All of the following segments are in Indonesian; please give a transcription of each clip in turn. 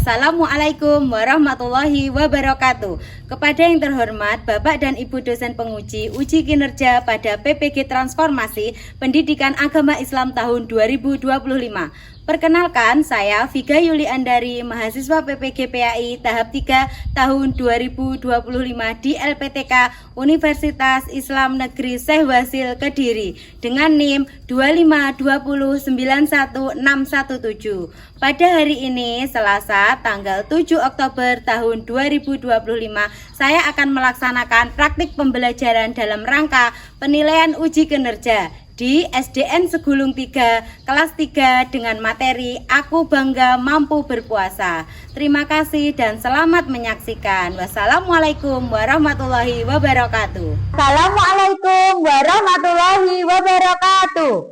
Assalamualaikum warahmatullahi wabarakatuh. Kepada yang terhormat Bapak dan Ibu dosen penguji uji kinerja pada PPG Transformasi Pendidikan Agama Islam tahun 2025. Perkenalkan, saya Viga Yuli Andari, mahasiswa PPG PAI tahap 3 tahun 2025 di LPTK Universitas Islam Negeri Syekh Wasil Kediri dengan NIM 252091617. Pada hari ini, Selasa, tanggal 7 Oktober tahun 2025, saya akan melaksanakan praktik pembelajaran dalam rangka penilaian uji kinerja di SDN Segulung 3, kelas 3 dengan materi Aku Bangga Mampu Berpuasa. Terima kasih dan selamat menyaksikan. Wassalamualaikum warahmatullahi wabarakatuh. Assalamualaikum warahmatullahi wabarakatuh.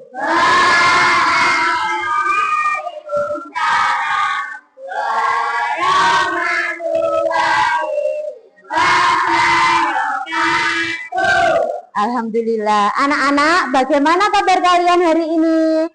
Alhamdulillah. Anak-anak, bagaimana kabar kalian hari ini?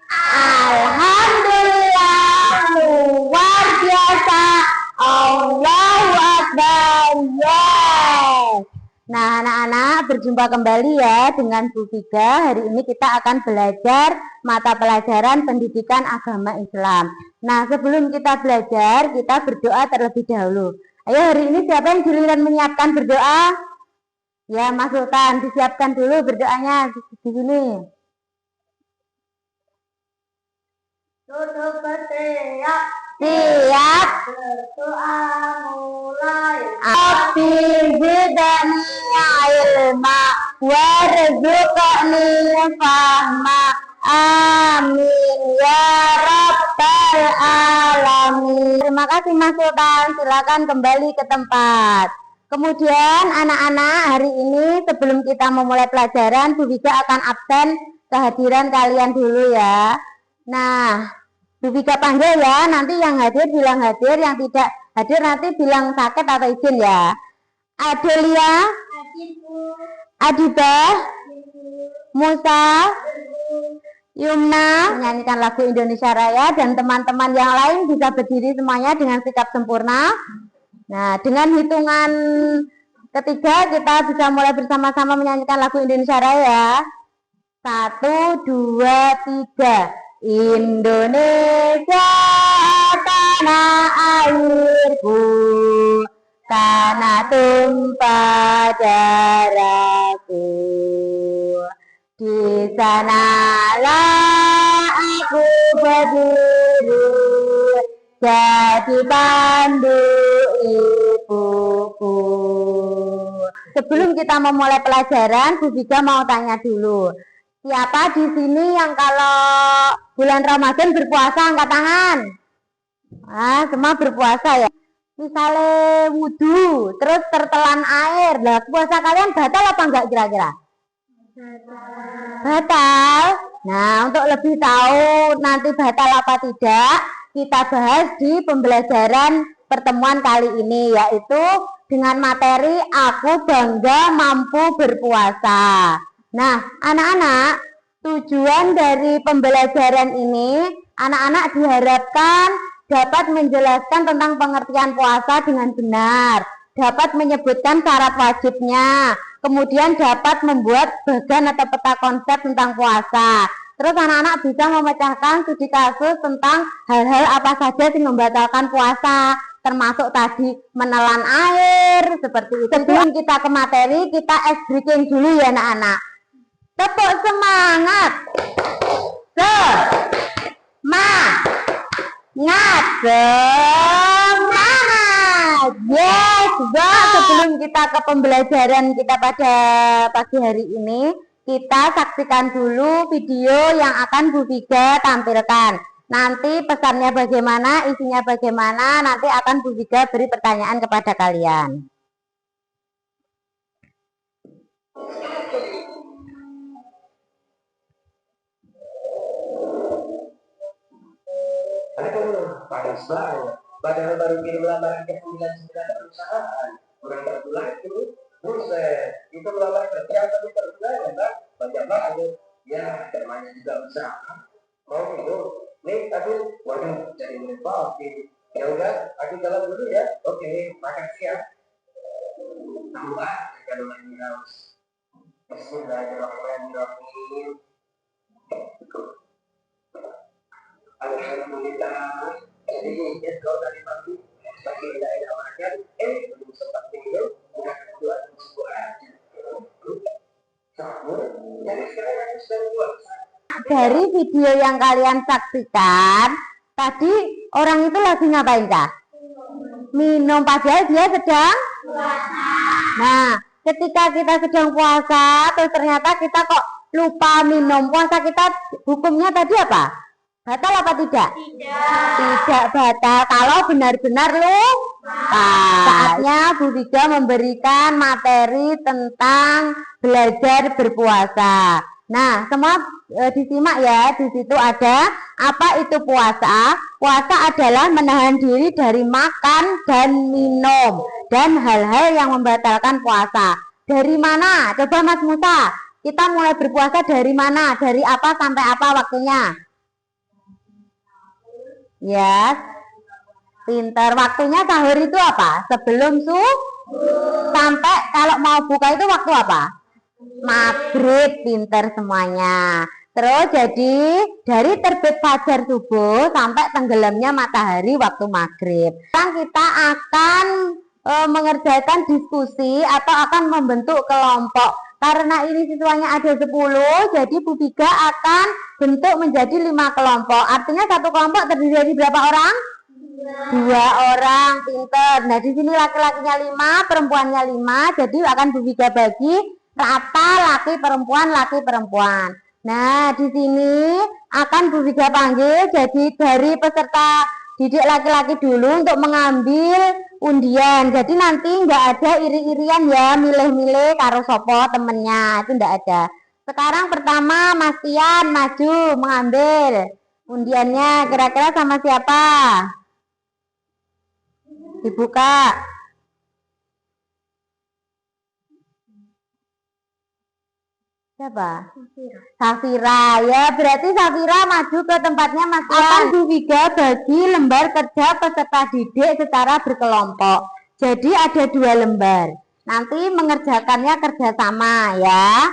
Alhamdulillah, luar biasa. Allahu Akbar. Yes. Nah, anak-anak, berjumpa kembali ya dengan Bu Viga. Hari ini kita akan belajar mata pelajaran pendidikan agama Islam. Nah, sebelum kita belajar, kita berdoa terlebih dahulu. Ayo, hari ini siapa yang giliran menyiapkan berdoa? Ya, Mas Sultan, disiapkan dulu berdoanya di sini. Tutup siap. Siap. Berdoa mulai. Abdi zidani ilma warzuqni fahma. Amin ya rabbal alamin. Terima kasih Mas Sultan, silakan kembali ke tempat. Kemudian anak-anak, hari ini sebelum kita memulai pelajaran, Bu Viga akan absen kehadiran kalian dulu ya. Nah, Bu Viga panggil ya, nanti yang hadir bilang hadir, yang tidak hadir nanti bilang sakit atau izin ya. Adelia, Adibah, Musa, Yumna, menyanyikan lagu Indonesia Raya, dan teman-teman yang lain bisa berdiri semuanya dengan sikap sempurna. Nah, dengan hitungan ketiga kita bisa mulai bersama-sama menyanyikan lagu Indonesia Raya. 1, 2, 3. Indonesia tanah airku, tanah tumpah darahku. Di sanalah aku berdiri, jadi pandu ibuku. Sebelum kita memulai pelajaran, Bu Viga mau tanya dulu. Siapa di sini yang kalau bulan Ramadan berpuasa angkat tangan? Ah, semua berpuasa ya. Misalnya wudhu, terus tertelan air. Lah, puasa kalian batal apa enggak kira-kira? Batal. Nah, untuk lebih tahu nanti batal apa tidak, kita bahas di pembelajaran pertemuan kali ini, yaitu dengan materi Aku Bangga Mampu Berpuasa. Nah, anak-anak, tujuan dari pembelajaran ini, anak-anak diharapkan dapat menjelaskan tentang pengertian puasa dengan benar, dapat menyebutkan syarat wajibnya, kemudian dapat membuat bagan atau peta konsep tentang puasa. Terus anak-anak bisa memecahkan studi kasus tentang hal-hal apa saja yang membatalkan puasa, termasuk tadi menelan air, seperti itu. Sebelum kita ke materi, kita ice breaking dulu ya anak-anak. Tepuk semangat. Semangat. Yes, sebelum kita ke pembelajaran kita pada pagi hari ini, kita saksikan dulu video yang akan Bu Viga tampilkan. Nanti pesannya bagaimana, isinya bagaimana, nanti akan Bu Viga beri pertanyaan kepada kalian. Padahal baru kirim lamaran ke 9 perusahaan, kurang terbulan itu, buset, itu melamar kerja tapi terbulan ya Pak, banyak banget, ya namanya juga usaha, mau itu, nih aduh, waduh, jadi merepotkan, Ya udah, aku jalan dulu ya. Oke, makasih ya. Allah, kalau lagi harus. Bismillahirrahmanirrahim. Alhamdulillah. Jadi kalau tadi pagi tidak ada makan, belum sempat minum, udah kedua sebuah aja. Sahur, jadi sekarang aku sedang buat. Dari video yang kalian saksikan, tadi orang itu lagi ngapain kah? Minum, padahal dia sedang puasa. Nah, ketika kita sedang puasa, terus ternyata kita kok lupa minum, puasa kita hukumnya tadi apa? Batal apa tidak? Tidak batal kalau benar-benar lupa. Saatnya Bu Vika memberikan materi tentang belajar berpuasa. Nah, semua disimak ya. Di situ ada apa itu puasa. Puasa adalah menahan diri dari makan dan minum dan hal-hal yang membatalkan puasa. Dari mana? Coba Mas Musa, kita mulai berpuasa dari mana? Dari apa sampai apa waktunya? Ya, pintar. Waktunya sahur itu apa? Sebelum sampai kalau mau buka itu waktu apa? Maghrib. Pintar semuanya. Terus jadi dari terbit fajar subuh sampai tenggelamnya matahari waktu maghrib. Sekarang kita akan mengerjakan diskusi atau akan membentuk kelompok. Karena ini siswanya ada 10, jadi Bu Vika akan bentuk menjadi 5 kelompok. Artinya satu kelompok terdiri dari berapa orang? 2 orang. Pintar. Nah, di sini laki-lakinya 5, perempuannya 5. Jadi akan Bu Vika bagi rata laki perempuan. Nah, di sini akan Bu Vika panggil. Jadi dari peserta didik laki-laki dulu untuk mengambil undian. Jadi nanti nggak ada iri-irian ya, milih-milih karo sopo temennya, itu nggak ada. Sekarang pertama Mas Tian maju mengambil undiannya, kira-kira sama siapa? Dibuka. Siapa? Safira. Ya, berarti Safira maju ke tempatnya Mas Tian. Akan Bu Vika bagi lembar kerja peserta didik secara berkelompok. Jadi ada 2 lembar. Nanti mengerjakannya kerjasama ya.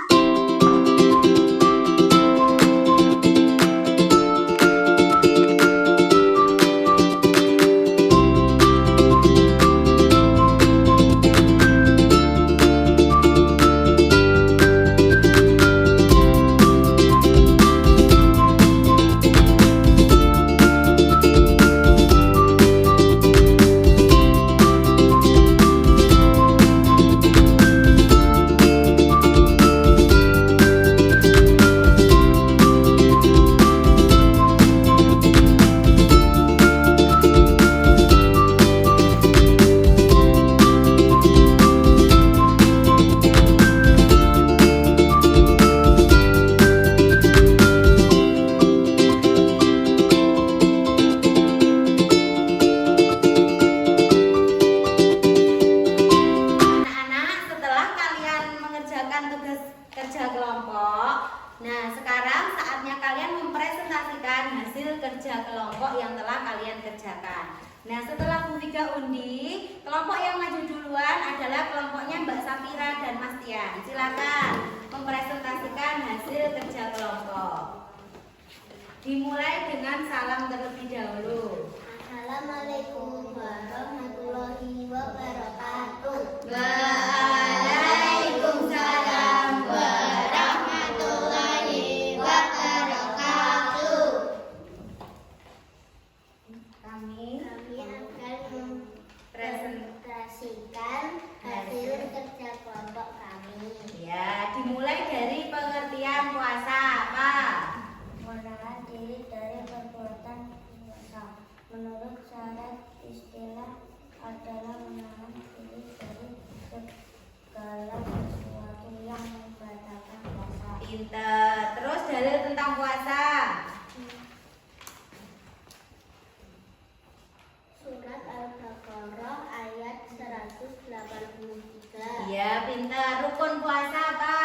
Kerja kelompok. Nah, sekarang saatnya kalian mempresentasikan hasil kerja kelompok yang telah kalian kerjakan. Nah, setelah Bu Vika undi, kelompok yang maju duluan adalah kelompoknya Mbak Safira dan Mas Tian. Silakan mempresentasikan hasil kerja kelompok. Dimulai dengan salam terlebih dahulu. Assalamualaikum warahmatullahi wabarakatuh. Waalaikumsalam warahmatullahi wabarakatuh. Kami akan mempresentasikan hasil kerja kelompok kami. Ya, dimulai dari pengertian puasa apa? Menahan diri dari perbuatan dosa. Menurut syarat istilah adalah menahan diri dari segala sesuatu yang membatalkan puasa. Pinter. Terus dalil tentang puasa. Surat Al-Baqarah ayat 183. Iya, pinter. Rukun puasa apa?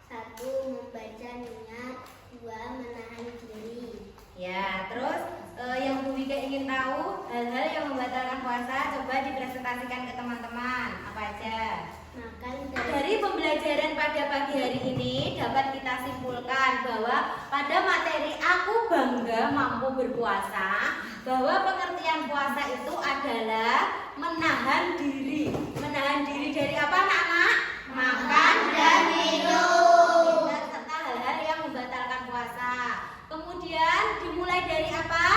1. Membaca niat. 2. Menahan diri. Ya, terus yang Bu Wika ingin tahu Hal-hal yang membatalkan puasa coba dipresentasikan ke teman-teman. Apa aja? Makan Dari pembelajaran pada pagi hari ini dapat kita simpulkan bahwa pada materi aku bangga mampu berpuasa, bahwa pengertian puasa itu adalah menahan diri. Menahan diri dari apa anak-anak? Makan dan minum. Serta hal-hal yang membatalkan puasa. Kemudian dimulai dari apa?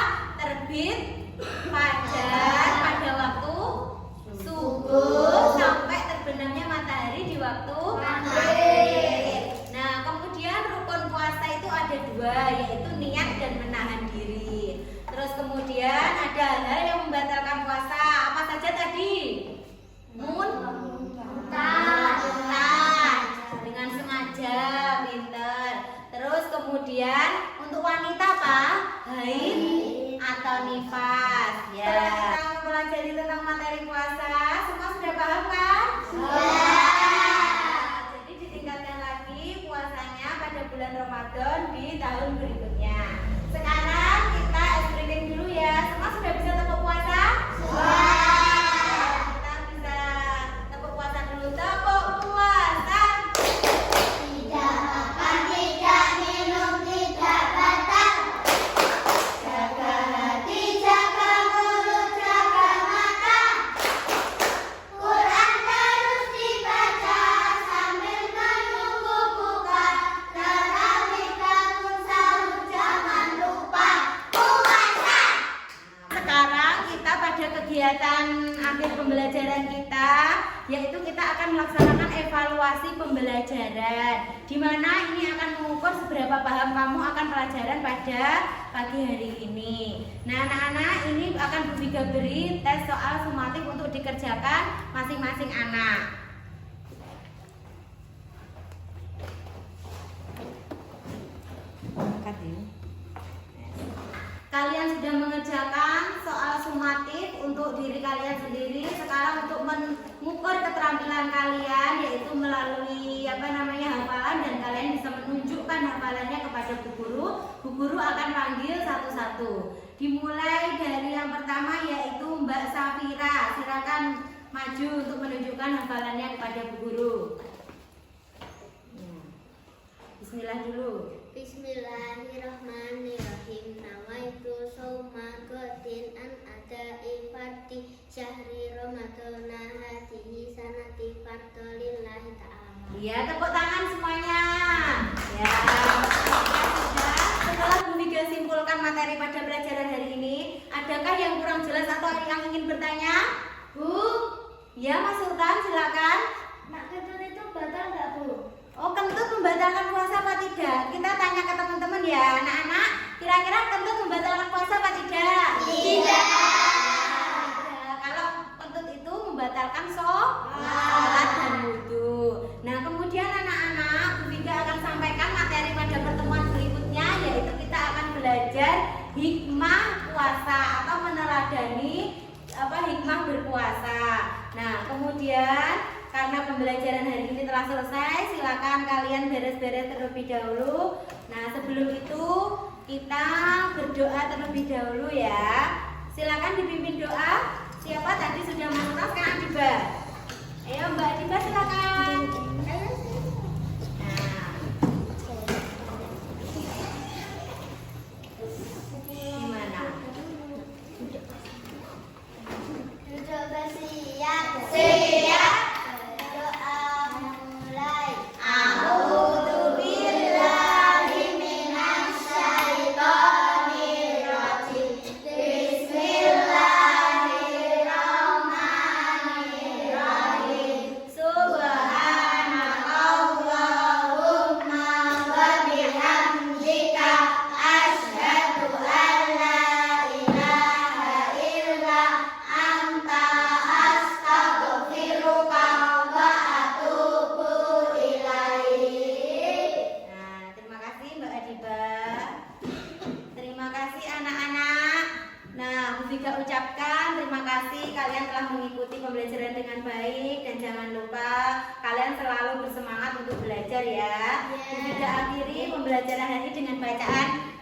Terbit fajar pada waktu subuh sampai terbenamnya matahari di waktu maghrib. Nah, kemudian rukun puasa itu ada dua, yaitu niat dan menahan diri. Terus kemudian ada hal yang membatalkan puasa. Apa saja tadi? Muntah dengan sengaja, pinter. Terus kemudian untuk wanita apa? Haid atau nifas. Ya. Kita mempelajari tentang materi puasa. Semua sudah paham kan? Jadi ditingkatkan lagi puasanya pada bulan Ramadan di tahun berikutnya. Sekarang kita ice breaking dulu ya. Semua sudah bisa tepuk puasa? Kita bisa tepuk puasa dulu. Tepuk puasa. tidak makan, tidak minum, tidak batal. Jaga hati, jaga mulut, jaga mata. Quran terus dibaca sambil menunggu buka. Tarawih bangun sahur jangan lupa puasa. Sekarang kita pada kegiatan akhir pembelajaran kita, yaitu kita akan melaksanakan evaluasi pembelajaran, di mana ini akan mengukur seberapa paham kamu akan pelajaran pada pagi hari ini. Nah, anak-anak, ini akan Bu Vika beri tes soal sumatif untuk dikerjakan masing-masing anak. Kalian sudah mengerjakan soal sumatif untuk diri kalian sendiri. Sekarang untuk mengukur keterampilan kalian, yaitu melalui hafalan, dan kalian bisa menunjukkan hafalannya kepada Bu Guru. Bu Guru akan panggil satu-satu. Dimulai dari yang pertama, yaitu Mbak Safira. Silakan maju untuk menunjukkan hafalannya kepada Bu Guru. Bismillah dulu. Bismillahirrahmanirrahim. Nawaitu shauma ghadin an ada'i fardi syahri ramadhana hadihi sanati fardlillahi ta'ala. Iya, tepuk tangan semuanya. Ya. Setelah Bu Vika simpulkan materi pada pelajaran hari ini, adakah yang kurang jelas atau yang ingin bertanya? Bu? Ya, Mas Sultan, silakan. Mak kentut itu batal nggak, Bu? Oh, kentut membatalkan puasa apa tidak? Kita tanya ke teman-teman ya, anak-anak. Kira-kira kentut membatalkan puasa apa tidak? Tidak. Kalau kentut itu membatalkan sholat dan wudhu. Nah, kemudian anak-anak, Bu Vika akan sampaikan materi pada pertemuan berikutnya, yaitu kita akan belajar hikmah puasa atau meneladani hikmah berpuasa. Nah, kemudian karena pembelajaran hari ini telah selesai, silakan kalian beres-beres terlebih dahulu. Nah, sebelum itu kita berdoa terlebih dahulu ya. Silakan dipimpin doa. Siapa tadi sudah masuk sekarang Adiba? Ayo Mbak Adiba silakan. Nah, gimana? Duduk bersiap. Ucapkan terima kasih kalian telah mengikuti pembelajaran dengan baik, dan jangan lupa kalian selalu bersemangat untuk belajar ya. Kita akhiri pembelajaran hari ini dengan bacaan